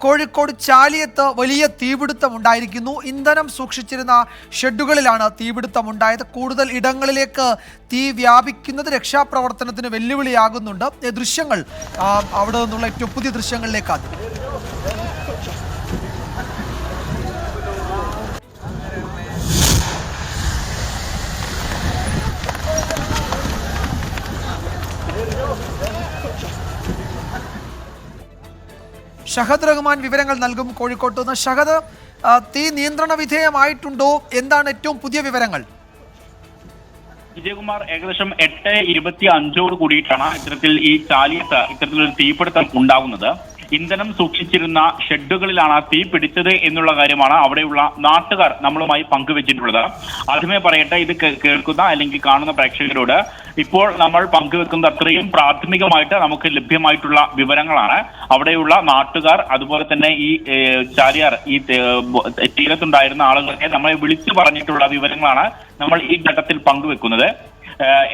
കോഴിക്കോട് ചാലിയത്ത് വലിയ തീപിടുത്തമുണ്ടായിരിക്കുന്നു. ഇന്ധനം സൂക്ഷിച്ചിരുന്ന ഷെഡുകളിലാണ് തീപിടുത്തമുണ്ടായത്. കൂടുതൽ ഇടങ്ങളിലേക്ക് തീ വ്യാപിക്കുന്നത് രക്ഷാപ്രവർത്തനത്തിന് വെല്ലുവിളിയാകുന്നുണ്ട്. ദൃശ്യങ്ങൾ അവിടെ നിന്നുള്ള ഏറ്റവും പുതിയ ദൃശ്യങ്ങളിലേക്കാണ്. ഷഹദ് റഹ്മാൻ വിവരങ്ങൾ നൽകും കോഴിക്കോട്ട് നിന്ന്. ഷഹദ്, തീ നിയന്ത്രണ വിധേയമായിട്ടുണ്ടോ? എന്താണ് ഏറ്റവും പുതിയ വിവരങ്ങൾ? വിജയകുമാർ, ഏകദേശം 8:25 കൂടിയിട്ടാണ് ഇത്തരത്തിൽ ഈ ചാലിയത്ത് ഇത്തരത്തിലൊരു തീപിടുത്തം ഉണ്ടാകുന്നത്. ഇന്ധനം സൂക്ഷിച്ചിരുന്ന ഷെഡുകളിലാണ് തീ പിടിച്ചത് എന്നുള്ള കാര്യമാണ് അവിടെയുള്ള നാട്ടുകാർ നമ്മളുമായി പങ്കുവെച്ചിട്ടുള്ളത്. ആദ്യമേ പറയട്ടെ, ഇത് കേൾക്കുന്ന അല്ലെങ്കിൽ കാണുന്ന പ്രേക്ഷകരോട് ഇപ്പോൾ നമ്മൾ പങ്കുവെക്കുന്നത് അത്രയും പ്രാഥമികമായിട്ട് നമുക്ക് ലഭ്യമായിട്ടുള്ള വിവരങ്ങളാണ്. അവിടെയുള്ള നാട്ടുകാർ, അതുപോലെ തന്നെ ഈ ചാലിയാർ ഈ തീരത്തുണ്ടായിരുന്ന ആളുകളൊക്കെ നമ്മളെ വിളിച്ചു പറഞ്ഞിട്ടുള്ള വിവരങ്ങളാണ് നമ്മൾ ഈ ഘട്ടത്തിൽ പങ്കുവെക്കുന്നത്.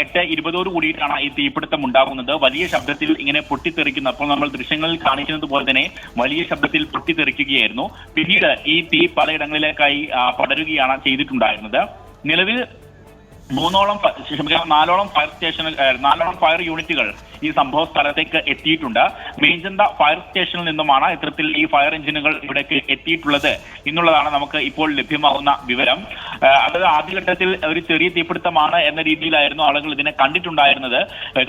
8:20 കൂടിയിട്ടാണ് ഈ തീപിടുത്തം ഉണ്ടാകുന്നത്. വലിയ ശബ്ദത്തിൽ ഇങ്ങനെ പൊട്ടിത്തെറിക്കുന്നു. അപ്പോൾ നമ്മൾ ദൃശ്യങ്ങളിൽ കാണിക്കുന്നത് പോലെ തന്നെ വലിയ ശബ്ദത്തിൽ പൊട്ടിത്തെറിക്കുകയായിരുന്നു. പിന്നീട് ഈ തീ പലയിടങ്ങളിലേക്കായി പടരുകയാണ് ചെയ്തിട്ടുണ്ടായിരുന്നത്. നിലവിൽ 4ഓളം ഫയർ യൂണിറ്റുകൾ ഈ സംഭവ സ്ഥലത്തേക്ക് എത്തിയിട്ടുണ്ട്. മീഞ്ചന്ത ഫയർ സ്റ്റേഷനിൽ നിന്നുമാണ് ഇത്തരത്തിൽ ഈ ഫയർ എഞ്ചിനുകൾ ഇവിടേക്ക് എത്തിയിട്ടുള്ളത് എന്നുള്ളതാണ് നമുക്ക് ഇപ്പോൾ ലഭ്യമാകുന്ന വിവരം. അതായത് ആദ്യഘട്ടത്തിൽ ഒരു ചെറിയ തീപിടുത്തമാണ് എന്ന രീതിയിലായിരുന്നു ആളുകൾ ഇതിനെ കണ്ടിട്ടുണ്ടായിരുന്നത്.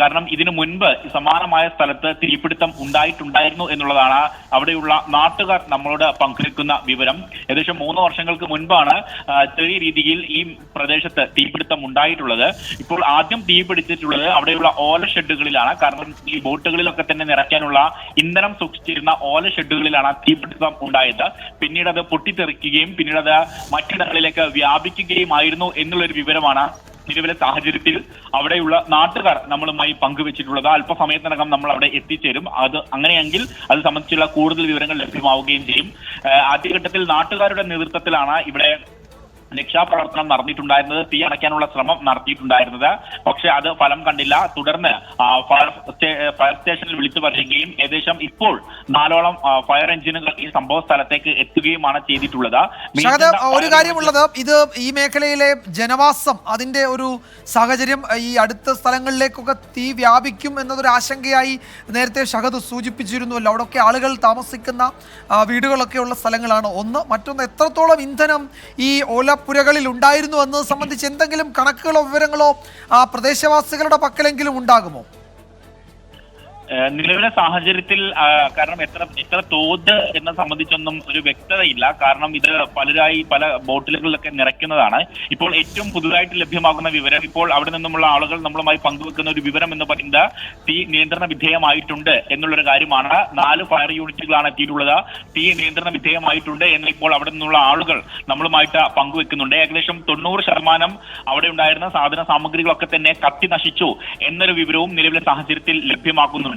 കാരണം ഇതിനു മുൻപ് സമാനമായ സ്ഥലത്ത് തീപിടുത്തം ഉണ്ടായിട്ടുണ്ടായിരുന്നു എന്നുള്ളതാണ് അവിടെയുള്ള നാട്ടുകാർ നമ്മളോട് പങ്കുവെക്കുന്ന വിവരം. ഏകദേശം 3 വർഷങ്ങൾക്ക് മുൻപാണ് ചെറിയ രീതിയിൽ ഈ പ്രദേശത്ത് തീപിടുത്തം ഉണ്ടായിട്ടുള്ളത്. ഇപ്പോൾ ആദ്യം തീ പിടിച്ചിട്ടുള്ളത് അവിടെയുള്ള ഓല ഷെഡുകളിലാണ്. കാരണം ഈ ബോട്ടുകളിലൊക്കെ തന്നെ നിറയ്ക്കാനുള്ള ഇന്ധനം സൂക്ഷിച്ചിരുന്ന ഓല ഷെഡുകളിലാണ് തീപിടുത്തം ഉണ്ടായത്. പിന്നീട് അത് പൊട്ടിത്തെറിക്കുകയും പിന്നീട് അത് മറ്റിടങ്ങളിലേക്ക് വ്യാപിക്കുകയുമായിരുന്നു എന്നുള്ളൊരു വിവരമാണ് നിലവിലെ സാഹചര്യത്തിൽ അവിടെയുള്ള നാട്ടുകാർ നമ്മളുമായി പങ്കുവെച്ചിട്ടുള്ളത്. അല്പസമയത്തിനകം നമ്മൾ അവിടെ എത്തിച്ചേരും. അങ്ങനെയെങ്കിൽ അത് സംബന്ധിച്ചുള്ള കൂടുതൽ വിവരങ്ങൾ ലഭ്യമാവുകയും ചെയ്യും. ആദ്യഘട്ടത്തിൽ നാട്ടുകാരുടെ നേതൃത്വത്തിലാണ് ഇവിടെ രക്ഷാപ്രവർത്തനം നടന്നിട്ടുണ്ടായിരുന്നത്, തീ അണയ്ക്കാനുള്ള ശ്രമം നടത്തിയിട്ടുണ്ടായിരുന്നത്. പക്ഷെ അത് ഫലം കണ്ടില്ല. തുടർന്ന് ഫയർ സ്റ്റേഷനിൽ വിളിച്ചു പറയുകയും ഏകദേശം ഇപ്പോൾ 4ഓളം ഫയർ എഞ്ചിനുകൾ ഈ സംഭവ സ്ഥലത്തേക്ക് എത്തുകയുമാണ് ചെയ്തിട്ടുള്ളത്. ഒരു കാര്യമുള്ളത്, ഇത് ഈ മേഖലയിലെ ജനവാസം, അതിന്റെ ഒരു സാഹചര്യം ഈ അടുത്ത സ്ഥലങ്ങളിലേക്കൊക്കെ തീ വ്യാപിക്കും എന്നതൊരു ആശങ്കയായി നേരത്തെ ഷഹദ് സൂചിപ്പിച്ചിരുന്നുവല്ലോ. അവിടെയൊക്കെ ആളുകൾ താമസിക്കുന്ന വീടുകളൊക്കെ ഉള്ള സ്ഥലങ്ങളാണ് ഒന്ന്. മറ്റൊന്ന്, എത്രത്തോളം ഇന്ധനം ഈ ഓലപ്പുരകളിൽ ഉണ്ടായിരുന്നു എന്നത് സംബന്ധിച്ച് എന്തെങ്കിലും കണക്കുകളോ വിവരങ്ങളോ പ്രദേശവാസികളുടെ പക്കലെങ്കിലും ഉണ്ടാകുമോ? നിലവിലെ സാഹചര്യത്തിൽ കാരണം എത്ര തോത് എന്നെ സംബന്ധിച്ചൊന്നും ഒരു വ്യക്തതയില്ല. കാരണം ഇത് പലരായി പല ബോട്ടിലുകളിലൊക്കെ നിറയ്ക്കുന്നതാണ്. ഇപ്പോൾ ഏറ്റവും പുതുതായിട്ട് ലഭ്യമാകുന്ന വിവരം, ഇപ്പോൾ അവിടെ നിന്നുമുള്ള ആളുകൾ നമ്മളുമായി പങ്കുവെക്കുന്ന ഒരു വിവരം എന്ന് പറയുന്നത് തീ നിയന്ത്രണ വിധേയമായിട്ടുണ്ട് എന്നുള്ളൊരു കാര്യമാണ്. 4 ഫയർ യൂണിറ്റുകളാണ് എത്തിയിട്ടുള്ളത്. തീ നിയന്ത്രണ വിധേയമായിട്ടുണ്ട് എന്ന് ഇപ്പോൾ അവിടെ നിന്നുള്ള ആളുകൾ നമ്മളുമായിട്ട് പങ്കുവെക്കുന്നുണ്ട്. ഏകദേശം 90% അവിടെ ഉണ്ടായിരുന്ന സാധന സാമഗ്രികളൊക്കെ തന്നെ കത്തി നശിച്ചു എന്നൊരു വിവരവും നിലവിലെ സാഹചര്യത്തിൽ ലഭ്യമാക്കുന്നുണ്ട്.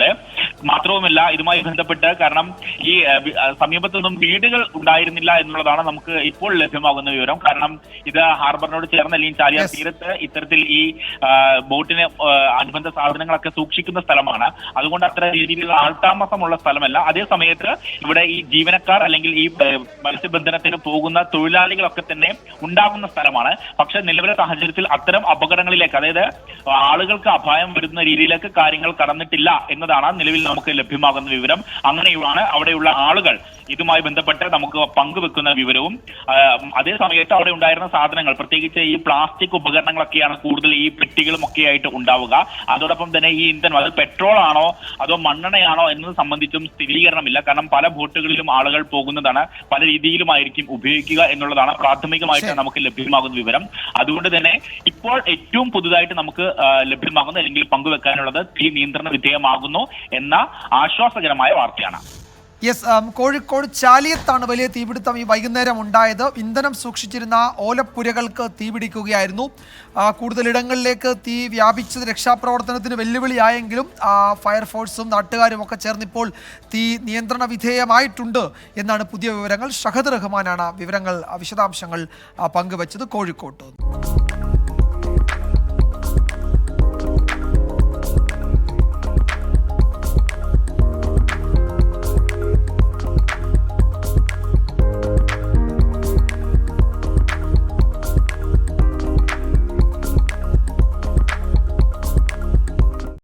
മാത്രവുമല്ല, ഇതുമായി ബന്ധപ്പെട്ട് കാരണം ഈ സമീപത്തൊന്നും വീടുകൾ ഉണ്ടായിരുന്നില്ല എന്നുള്ളതാണ് നമുക്ക് ഇപ്പോൾ ലഭ്യമാകുന്ന വിവരം. കാരണം ഇത് ഹാർബറിനോട് ചേർന്ന അല്ലെങ്കിൽ ചാലിയാർ തീരത്ത് ഇത്തരത്തിൽ ഈ ബോട്ടിന് അനുബന്ധ സാധനങ്ങളൊക്കെ സൂക്ഷിക്കുന്ന സ്ഥലമാണ്. അതുകൊണ്ട് അത്ര രീതിയിലുള്ള ആൾതാമസമുള്ള സ്ഥലമല്ല. അതേ സമയത്ത് ഇവിടെ ഈ ജീവനക്കാർ അല്ലെങ്കിൽ ഈ മത്സ്യബന്ധനത്തിന് പോകുന്ന തൊഴിലാളികളൊക്കെ തന്നെ ഉണ്ടാകുന്ന സ്ഥലമാണ്. പക്ഷെ നിലവിലെ സാഹചര്യത്തിൽ അത്തരം അപകടങ്ങളിലേക്ക്, അതായത് ആളുകൾക്ക് അപായം വരുന്ന രീതിയിലേക്ക് കാര്യങ്ങൾ കടന്നിട്ടില്ല എന്നതാണ് നിലവിൽ നമുക്ക് ലഭ്യമാകുന്ന വിവരം. അങ്ങനെയാണ് അവിടെയുള്ള ആളുകൾ ഇതുമായി ബന്ധപ്പെട്ട് നമുക്ക് പങ്കുവെക്കുന്ന വിവരവും. അതേ സമയത്ത് അവിടെ ഉണ്ടായിരുന്ന സാധനങ്ങൾ, പ്രത്യേകിച്ച് ഈ പ്ലാസ്റ്റിക് ഉപകരണങ്ങളൊക്കെയാണ് കൂടുതൽ ഈ പെട്ടികളും ഒക്കെ ആയിട്ട് ഉണ്ടാവുക. അതോടൊപ്പം തന്നെ ഈ ഇന്ധനം അത് പെട്രോൾ ആണോ അതോ മണ്ണെണ്ണയാണോ എന്നത് സംബന്ധിച്ചും സ്ഥിരീകരണമില്ല. കാരണം പല ബോട്ടുകളിലും ആളുകൾ പോകുന്നതാണ്, പല രീതിയിലുമായിരിക്കും ഉപയോഗിക്കുക എന്നുള്ളതാണ് പ്രാഥമികമായിട്ട് നമുക്ക് ലഭ്യമാകുന്ന വിവരം. അതുകൊണ്ട് തന്നെ ഇപ്പോൾ ഏറ്റവും പുതുതായിട്ട് നമുക്ക് ലഭ്യമാകുന്ന അല്ലെങ്കിൽ പങ്കുവെക്കാനുള്ളത് തീ നിയന്ത്രണ വിധേയമാകുന്നു എന്ന ആശ്വാസകരമായ വാർത്തയാണ്. കോഴിക്കോട് ചാലിയത്താണ് വലിയ തീപിടുത്തം ഈ വൈകുന്നേരം ഉണ്ടായത്. ഇന്ധനം സൂക്ഷിച്ചിരുന്ന ഓലപ്പുരകൾക്ക് തീപിടിക്കുകയായിരുന്നു. കൂടുതലിടങ്ങളിലേക്ക് തീ വ്യാപിച്ചത് രക്ഷാപ്രവർത്തനത്തിന് വെല്ലുവിളിയായെങ്കിലും ഫയർഫോഴ്സും നാട്ടുകാരും ഒക്കെ ചേർന്നിപ്പോൾ തീ നിയന്ത്രണ വിധേയമായിട്ടുണ്ട് എന്നാണ് പുതിയ വിവരങ്ങൾ. ഷഹദ് റഹ്മാനാണ് വിശദാംശങ്ങൾ പങ്കുവച്ചത് കോഴിക്കോട്ട്.